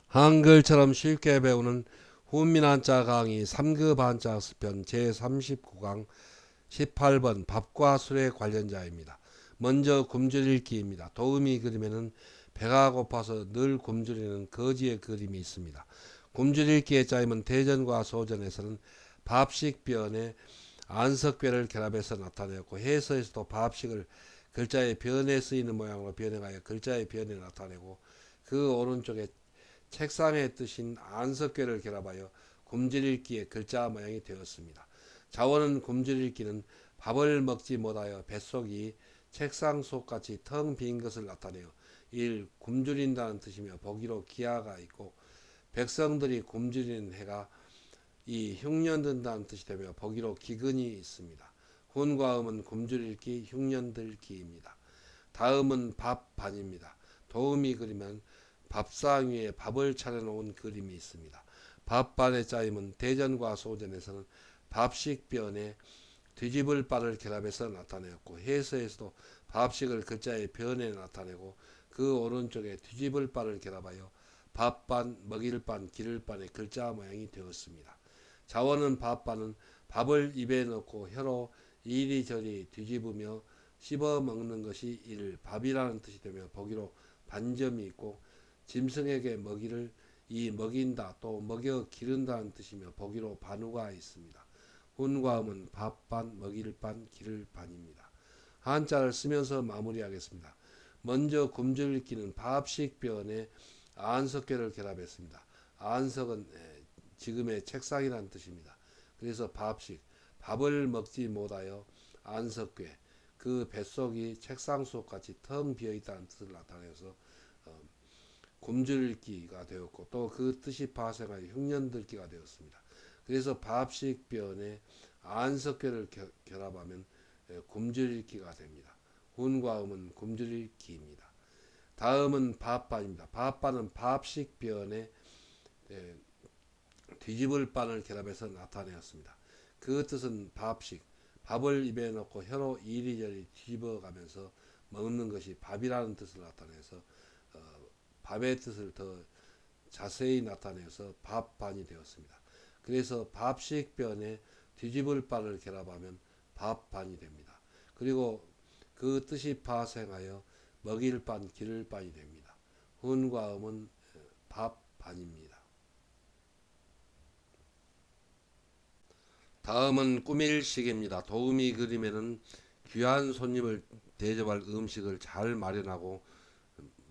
한글처럼 쉽게 배우는 훈민한자 강의 3급 한자 학습편 제39강 18번 밥과 술에 관련자입니다. 먼저 굶줄 읽기입니다. 도우미 그림에는 배가 고파서 늘 굶주리는 거지의 그림이 있습니다. 굶줄 읽기의 짜임은 대전과 소전에서는 밥식변에 안석괴를 결합해서 나타내었고 해서에서도 밥식을 글자의 변에 쓰이는 모양으로 변형하여 글자의 변에 나타내고 그 오른쪽에 책상의 뜻인 안석괴를 결합하여 굶주릴기의 글자 모양이 되었습니다. 자원은 굶주릴기는 밥을 먹지 못하여 뱃속이 책상 속같이 텅 빈 것을 나타내어 1. 굶주린다는 뜻이며 보기로 기하가 있고 백성들이 굶주리는 해가 2. 흉년든다는 뜻이 되며 보기로 기근이 있습니다. 훈과 음은 굶주릴기 흉년들기입니다. 다음은 밥반입니다. 도우미 그리면 밥상 위에 밥을 차려놓은 그림이 있습니다. 밥반의 짜임은 대전과 소전에서는 밥식변에 뒤집을 바를 결합해서 나타내었고 해서에서도 밥식을 글자의 변에 나타내고 그 오른쪽에 뒤집을 바를 결합하여 밥반, 먹일반, 기를반의 글자 모양이 되었습니다. 자원은 밥반은 밥을 입에 넣고 혀로 이리저리 뒤집으며 씹어 먹는 것이 밥이라는 뜻이 되며 보기로 반점이 있고 짐승에게 먹이를 먹인다 또 먹여 기른다는 뜻이며 보기로 반우가 있습니다. 훈과 음은 밥반, 먹일반, 기를반입니다. 한자를 쓰면서 마무리하겠습니다. 먼저 굶줄 읽기는 밥식변에 안석괴를 결합했습니다. 안석은 지금의 책상이라는 뜻입니다. 그래서 밥식, 밥을 먹지 못하여 안석괴, 그 뱃속이 책상 속같이 텅 비어있다는 뜻을 나타내서 굶주릴기가 되었고 또 그 뜻이 파생하여 흉년들기가 되었습니다. 그래서 밥식변에 안석괴를 결합하면 굶주릴기가 됩니다. 훈과 음은 굶주릴기입니다. 다음은 밥반입니다. 밥반은 밥식변에 뒤집을 반을 결합해서 나타내었습니다. 그 뜻은 밥식, 밥을 입에 넣고 혀로 이리저리 뒤집어가면서 먹는 것이 밥이라는 뜻을 나타내서 밥의 뜻을 더 자세히 나타내서 밥반이 되었습니다. 그래서 밥식변에 뒤집을 바를 결합하면 밥반이 됩니다. 그리고 그 뜻이 파생하여 먹일 반, 기를 반이 됩니다. 훈과 음은 밥반입니다. 다음은 꾸밀식입니다. 도우미 그림에는 귀한 손님을 대접할 음식을 잘 마련하고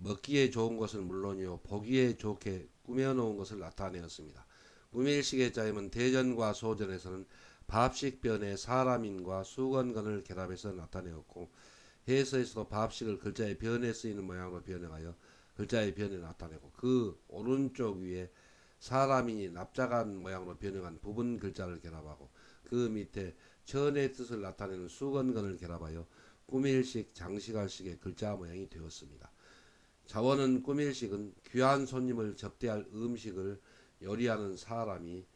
먹기에 좋은 것은 물론이요 보기에 좋게 꾸며놓은 것을 나타내었습니다. 꾸밀식의 짜임은 대전과 소전에서는 밥식변에 사람인과 수건건을 결합해서 나타내었고 해서에서도 밥식을 글자의 변에 쓰이는 모양으로 변형하여 글자의 변에 나타내고 그 오른쪽 위에 사람인이 납작한 모양으로 변형한 부분 글자를 결합하고 그 밑에 천의 뜻을 나타내는 수건건을 결합하여 꾸밀식, 장식할식의 글자 모양이 되었습니다. 자원은 꾸밀식은 귀한 손님을 접대할 음식을 요리하는 사람이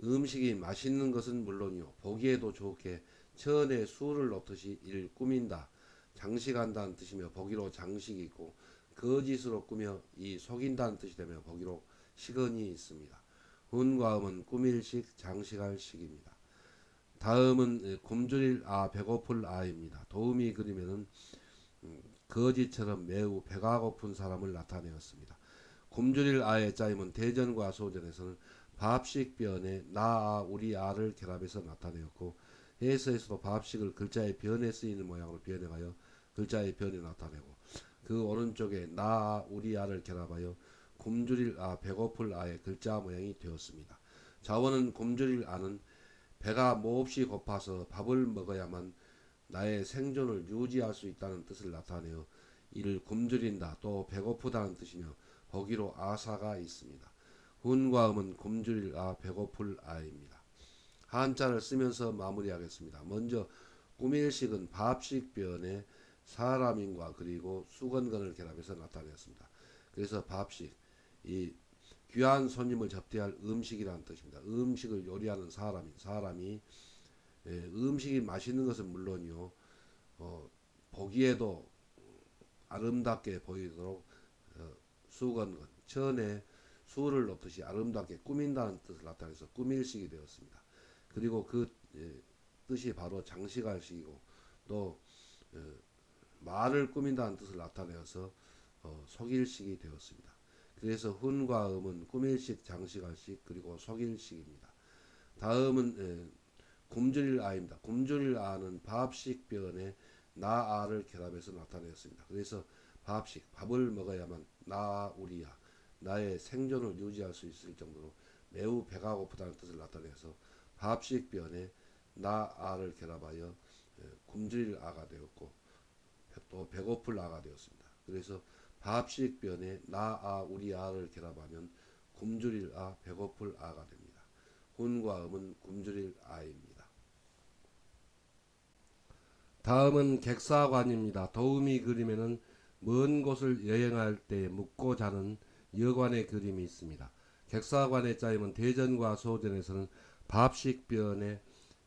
음식이 맛있는 것은 물론이요 보기에도 좋게 천에 수를 놓듯이 꾸민다, 장식한다는 뜻이며 보기로 장식이 있고 거짓으로 꾸며 속인다는 뜻이 되며 보기로 식언이 있습니다. 훈과 음은 꾸밀식, 장식할 식입니다. 다음은 굶주릴 배고플 아입니다. 도우미 그림에는 거지처럼 매우 배가 고픈 사람을 나타내었습니다. 굶주릴 아의 짜임은 대전과 소전에서는 밥식변에 나아 우리 아를 결합해서 나타내었고 해서에서도 밥식을 글자의 변에 쓰이는 모양으로 변형하여 글자의 변에 나타내고 그 오른쪽에 나아 우리 아를 결합하여 굶주릴 아 배고플 아의 글자 모양이 되었습니다. 자원은 굶주릴 아는 배가 몹시 고파서 밥을 먹어야만 나의 생존을 유지할 수 있다는 뜻을 나타내어 이를 굶주린다 또 배고프다는 뜻이며 보기로 아사가 있습니다. 훈과 음은 굶주릴 아 배고플 아입니다. 한자를 쓰면서 마무리하겠습니다. 먼저 꾸밀식은 밥식변에 사람인과 그리고 수건건을 결합해서 나타냈습니다. 그래서 밥식, 이 귀한 손님을 접대할 음식이라는 뜻입니다. 음식을 요리하는 사람이 음식이 맛있는 것은 물론이요 보기에도 아름답게 보이도록 수건건 천에 수를 높듯이 아름답게 꾸민다는 뜻을 나타내서 꾸밀식이 되었습니다. 그리고 그 뜻이 바로 장식할식이고 또 말을 꾸민다는 뜻을 나타내어서 속일식이 되었습니다. 그래서 훈과 음은 꾸밀식, 장식할식 그리고 속일식입니다. 다음은 굶주릴 아입니다. 굶주릴 아는 밥식 변에 나아를 결합해서 나타내었습니다. 그래서 밥식, 밥을 먹어야만 나 우리야 나의 생존을 유지할 수 있을 정도로 매우 배가 고프다는 뜻을 나타내서 밥식 변에 나아를 결합하여 굶주릴 아가 되었고 또 배고플 아가 되었습니다. 그래서 밥식 변에 나아 우리 아를 결합하면 굶주릴 아 배고플 아가 됩니다. 훈과 음은 굶주릴 아입니다. 다음은 객사관입니다. 도우미 그림에는 먼 곳을 여행할 때 묵고 자는 여관의 그림이 있습니다. 객사관의 짜임은 대전과 소전에서는 밥식 변에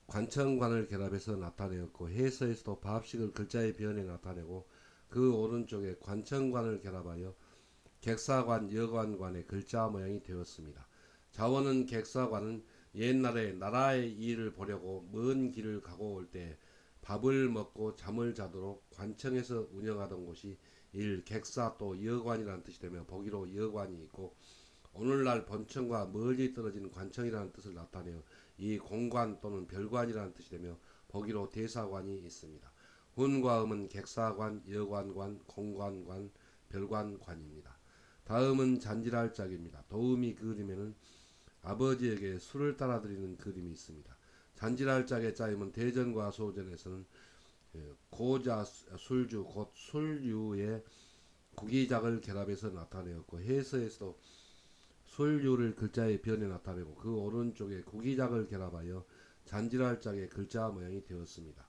관청관을 결합해서 나타내었고 해서에서도 밥식을 글자의 변에 나타내고 그 오른쪽에 관청관을 결합하여 객사관, 여관관의 글자 모양이 되었습니다. 자원은 객사관은 옛날에 나라의 일을 보려고 먼 길을 가고 올 때 밥을 먹고 잠을 자도록 관청에서 운영하던 곳이 객사 또 여관이라는 뜻이 되며 보기로 여관이 있고 오늘날 본청과 멀리 떨어진 관청이라는 뜻을 나타내어 이 공관 또는 별관이라는 뜻이 되며 보기로 대사관이 있습니다. 훈과 음은 객사관, 여관관, 공관관, 별관관입니다. 다음은 잔질할 짝입니다. 도우미 그림에는 아버지에게 술을 따라드리는 그림이 있습니다. 잔질할 짝의 짜임은 대전과 소전에서는 고자 술주 곧 술류의 구기작을 결합해서 나타내었고 해서에서도 술류를 글자의 변에 나타내고 그 오른쪽에 구기작을 결합하여 잔질할 짝의 글자 모양이 되었습니다.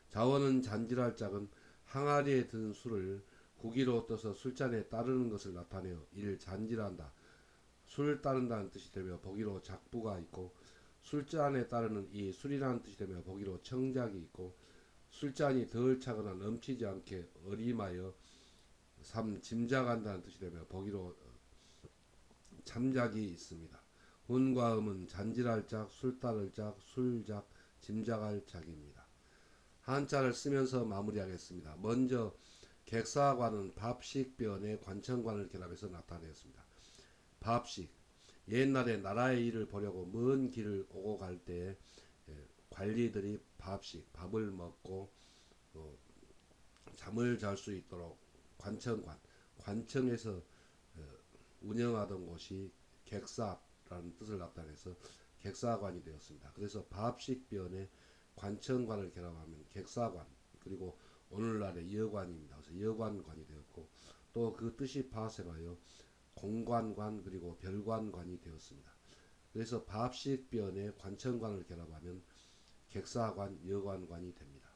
자원은 잔질할 짝은 항아리에 든 술을 구기로 떠서 술잔에 따르는 것을 나타내어 이를 잔질한다. 술을 따른다는 뜻이 되며 보기로 작부가 있고 술잔에 따르는 이 술이라는 뜻이 되며 보기로 청작이 있고 술잔이 덜 차거나 넘치지 않게 어림하여 짐작한다는 뜻이 되며 보기로 잠작이 있습니다. 훈과 음은 잔질할 짝, 술 따를 짝, 술작, 짐작할 짝입니다. 한자를 쓰면서 마무리하겠습니다. 먼저 객사관은 밥식 변에 관청관을 결합해서 나타내었습니다. 밥식, 옛날에 나라의 일을 보려고 먼 길을 오고 갈 때 관리들이 밥식, 밥을 먹고 잠을 잘 수 있도록 관청관, 관청에서 운영하던 곳이 객사라는 뜻을 나타내서 객사관이 되었습니다. 그래서 밥식 변에 관청관을 결합하면 객사관 그리고 오늘날의 여관입니다. 그래서 여관관이 되었고 또 그 뜻이 파생하여 공관관 그리고 별관관이 되었습니다. 그래서 밥식 변에 관청관을 결합하면 객사관, 여관관이 됩니다.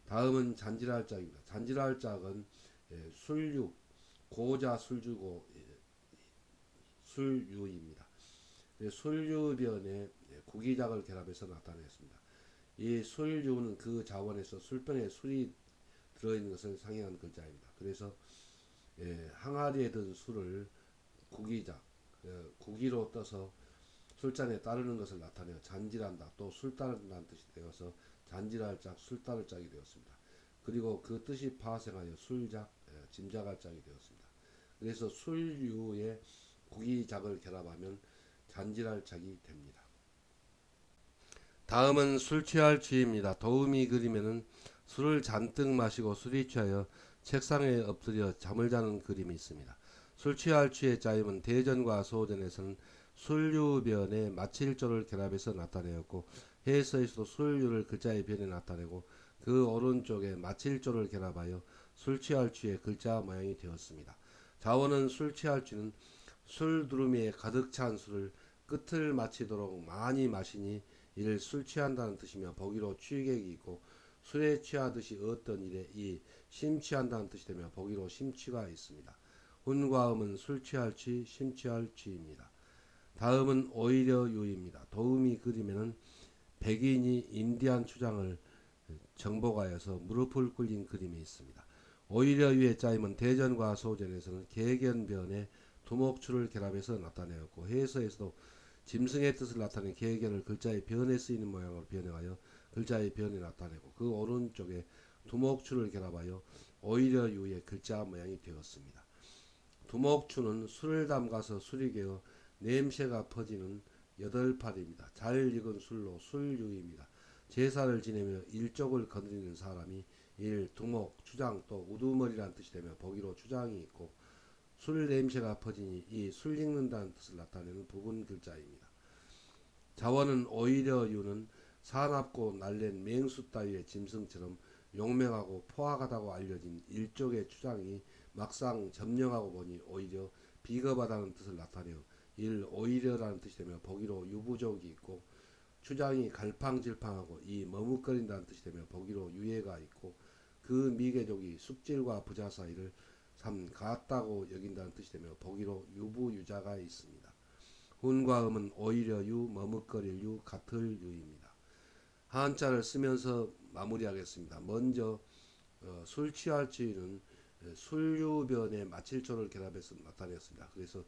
다음은 잔질할 짝입니다. 잔질할 짝은 술류, 고자 술주고 술유입니다. 술유변에 구기작을 결합해서 나타냈습니다. 이 술유는 그 자원에서 술병에 술이 들어있는 것을 상징하는 글자입니다. 그래서 항아리에 든 술을 구기작, 구기로 떠서 술잔에 따르는 것을 나타내어 잔질한다. 또 술 따른다는 뜻이 되어서 잔질할 짝, 술 따를 짝이 되었습니다. 그리고 그 뜻이 파생하여 술작, 짐작할 짝이 되었습니다. 그래서 술유에 구기작을 결합하면 잔질할 짝이 됩니다. 다음은 술 취할 취입니다. 도우미 그림에는 술을 잔뜩 마시고 술이 취하여 책상에 엎드려 잠을 자는 그림이 있습니다. 술 취할 취의 짜임은 대전과 소전에서는 술유변에 마칠조를 결합해서 나타내었고 해서에서도 술유를 글자의 변에 나타내고 그 오른쪽에 마칠조를 결합하여 술 취할 취의 글자 모양이 되었습니다. 자원은 술 취할 취는 술 두루미에 가득 찬 술을 끝을 마치도록 많이 마시니 이를 술 취한다는 뜻이며 보기로 취객이 있고 술에 취하듯이 어떤 일에 이 심취한다는 뜻이 되며 보기로 심취가 있습니다. 훈과 음은 술 취할 취, 심취할 취입니다. 다음은 오히려 유입니다. 도우미 그림에는 백인이 인디안 추장을 정복하여서 무릎을 꿇린 그림이 있습니다. 오히려 유의 짜임은 대전과 소전에서는 개견변에 두목추를 결합해서 나타내었고, 해서에서도 짐승의 뜻을 나타낸 계견을 글자의 변에 쓰이는 모양으로 변형하여 글자의 변에 나타내고, 그 오른쪽에 두목추를 결합하여 오히려 유의 글자 모양이 되었습니다. 두목추는 술을 담가서 술이 되어 냄새가 퍼지는 8팔입니다. 잘 익은 술로 술유입니다. 제사를 지내며 일족을 거느리는 사람이 두목, 추장, 또 우두머리라는 뜻이 되며 보기로 추장이 있고, 술 냄새가 퍼지니 이 술 익는다는 뜻을 나타내는 부분 글자입니다. 자원은 오히려 유는 사납고 날랜 맹수 따위의 짐승처럼 용맹하고 포악하다고 알려진 일족의 추장이 막상 점령하고 보니 오히려 비겁하다는 뜻을 나타내어 오히려라는 뜻이 되며 보기로 유부족이 있고, 추장이 갈팡질팡하고 이 머뭇거린다는 뜻이 되며 보기로 유해가 있고, 그 미개족이 숙질과 부자 사이를 삼 같다고 여긴다는 뜻이 되며 보기로 유부유자가 있습니다. 훈과 음은 오히려 유, 머뭇거릴 유, 같을 유입니다. 한자를 쓰면서 마무리하겠습니다. 먼저 술 취할 취는 술유변에 마칠조를 결합해서 나타냈습니다. 그래서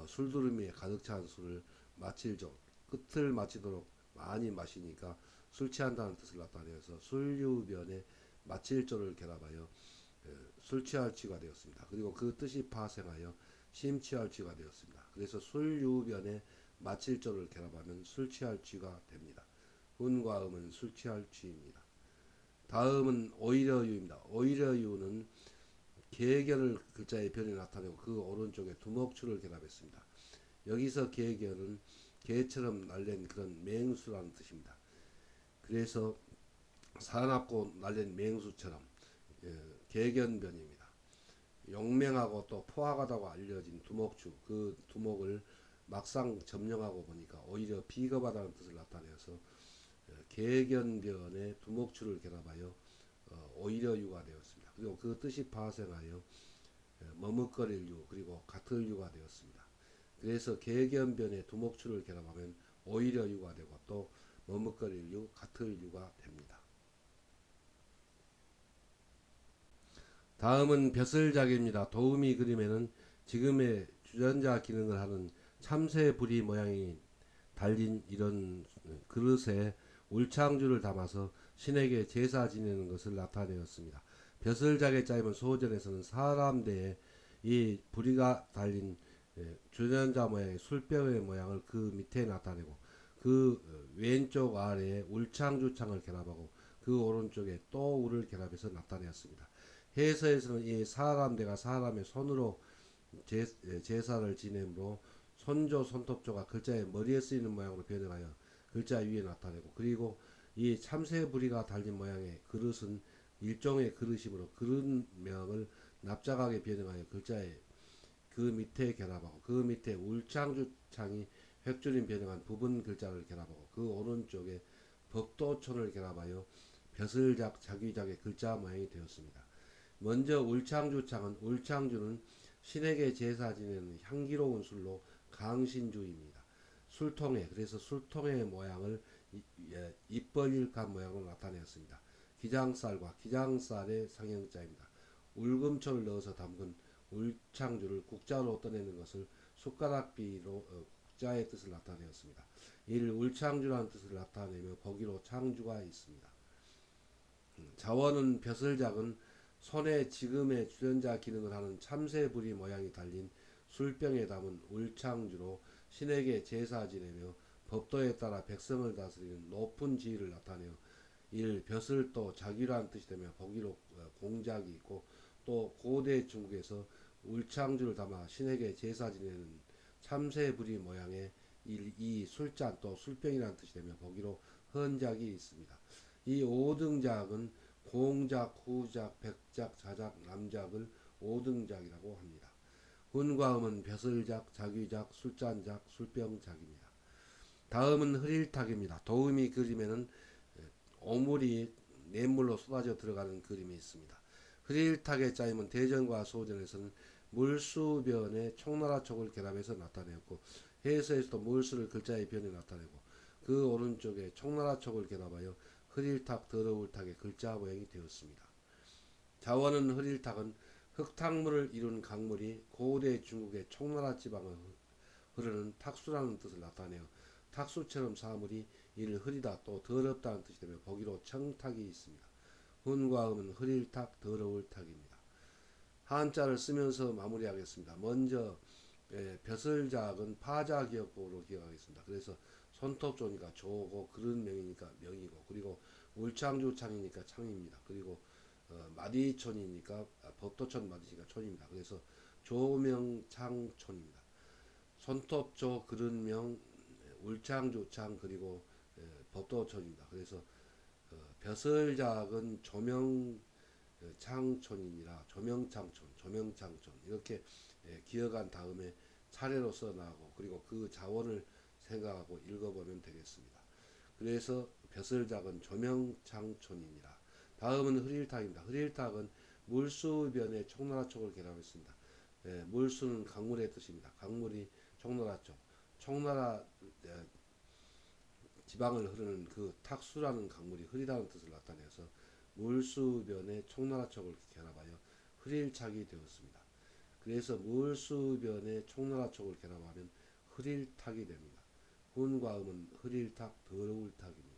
술두루미에 가득 찬 술을 마칠조, 끝을 마치도록 많이 마시니까 술 취한다는 뜻을 나타내서 술유변에 마칠조를 결합하여 술 취할 취가 되었습니다. 그리고 그 뜻이 파생하여 심 취할 취가 되었습니다. 그래서 술유변에 마칠조를 결합하면 술 취할 취가 됩니다. 훈과 음은 술 취할 취입니다. 다음은 오히려 유입니다. 오히려 유는 계견을 글자의 변에 나타내고 그 오른쪽에 두목추를 결합했습니다. 여기서 계견은 개처럼 날랜 그런 맹수라는 뜻입니다. 그래서 사납고 날랜 맹수처럼 계견변입니다. 용맹하고 또 포악하다고 알려진 두목추, 그 두목을 막상 점령하고 보니까 오히려 비겁하다는 뜻을 나타내어서 계견변에 두목추를 결합하여 오히려 유가 되었습니다. 그리고 그 뜻이 파생하여 머뭇거릴 유, 그리고 같을 유가 되었습니다. 그래서 계견변에 두목추를 결합하면 오히려 유가 되고 또 머뭇거릴 유, 같을 유가 됩니다. 다음은 벼슬작입니다. 도우미 그림에는 지금의 주전자 기능을 하는 참새부리 모양이 달린 이런 그릇에 울창주를 담아서 신에게 제사 지내는 것을 나타내었습니다. 벼슬작의 짜임은 소전에서는 사람대에 이 부리가 달린 주전자 모양의 술병의 모양을 그 밑에 나타내고, 그 왼쪽 아래에 울창주창을 결합하고 그 오른쪽에 또 울을 결합해서 나타내었습니다. 해서에서는 이 사람대가 사람의 손으로 제사를 지내므로 손조, 손톱조가 글자의 머리에 쓰이는 모양으로 변형하여 글자 위에 나타내고, 그리고 이 참새부리가 달린 모양의 그릇은 일종의 그릇이므로 그릇명을 납작하게 변형하여 글자의 그 밑에 결합하고, 그 밑에 울창주창이 획줄인 변형한 부분 글자를 결합하고, 그 오른쪽에 법도촌을 결합하여 벼슬작, 자귀작의 글자 모양이 되었습니다. 먼저 울창주창은, 울창주는 신에게 제사 지내는 향기로운 술로 강신주입니다. 술통에, 그래서 술통의 모양을 입벌릴간 모양으로 나타내었습니다. 기장쌀과 기장쌀의 상형자입니다. 울금초를 넣어서 담근 울창주를 국자로 떠내는 것을 숟가락비로 국자의 뜻을 나타내었습니다. 이를 울창주라는 뜻을 나타내며 보기로 창주가 있습니다. 자원은 벼슬작은 손에 지금의 주전자 기능을 하는 참새부리 모양이 달린 술병에 담은 울창주로 신에게 제사 지내며 법도에 따라 백성을 다스리는 높은 지위를 나타내어 벼슬도 자귀라는 뜻이 되며 보기로 공작이 있고, 또 고대 중국에서 울창주를 담아 신에게 제사 지내는 참새부리 모양의 이 술잔 또 술병이라는 뜻이 되며 보기로 헌작이 있습니다. 이 5등작은 공작, 후작, 백작, 자작, 남작을 5등작이라고 합니다. 훈과 음은 벼슬작, 자귀작, 술잔작, 술병작입니다. 다음은 흐릴탁입니다. 도우미 그림에는 오물이 냇물로 쏟아져 들어가는 그림이 있습니다. 흐릴탁의 짜임은 대전과 소전에서는 물수변에 총나라촉을 결합해서 나타내었고, 해서에서도 물수를 글자의 변에 나타내고, 그 오른쪽에 총나라촉을 결합하여 흐릴탁, 더러울탁의 글자 모양이 되었습니다. 자원은 흐릴탁은 흙탕물을 이룬 강물이 고대 중국의 청나라 지방을 흐르는 탁수라는 뜻을 나타내요. 탁수처럼 사물이 이를 흐리다 또 더럽다는 뜻이 되며 보기로 청탁이 있습니다. 훈과 음은 흐릴 탁, 더러울 탁입니다. 한자를 쓰면서 마무리하겠습니다. 먼저 벼슬작은 파자 기억법으로 기억하겠습니다. 그래서 손톱조니까 조고 그릇명이니까 명이고 그리고 울창조창이니까 창입니다. 그리고 마디촌이니까 법도촌 마디니까 촌입니다. 그래서 조명창촌입니다. 손톱조 그릇명 울창조창 그리고 법도촌입니다. 그래서 벼슬작은 조명창촌이니라 조명창촌 이렇게 기억한 다음에 차례로 써나가고 그리고 그 자원을 생각하고 읽어보면 되겠습니다. 그래서 벼슬작은 조명창촌이니라. 다음은 흐릴탁입니다. 흐릴탁은 물수변에 청나라 촉을 결합했습니다. 물수는 강물의 뜻입니다. 강물이 청나라 쪽, 청나라 지방을 흐르는 그 탁수라는 강물이 흐리다는 뜻을 나타내서 물수변에 청나라 촉을 결합하여 흐릴착이 되었습니다. 그래서 물수변에 청나라 촉을 결합하면 흐릴탁이 됩니다. 훈과 음은 흐릴탁, 더러울탁입니다.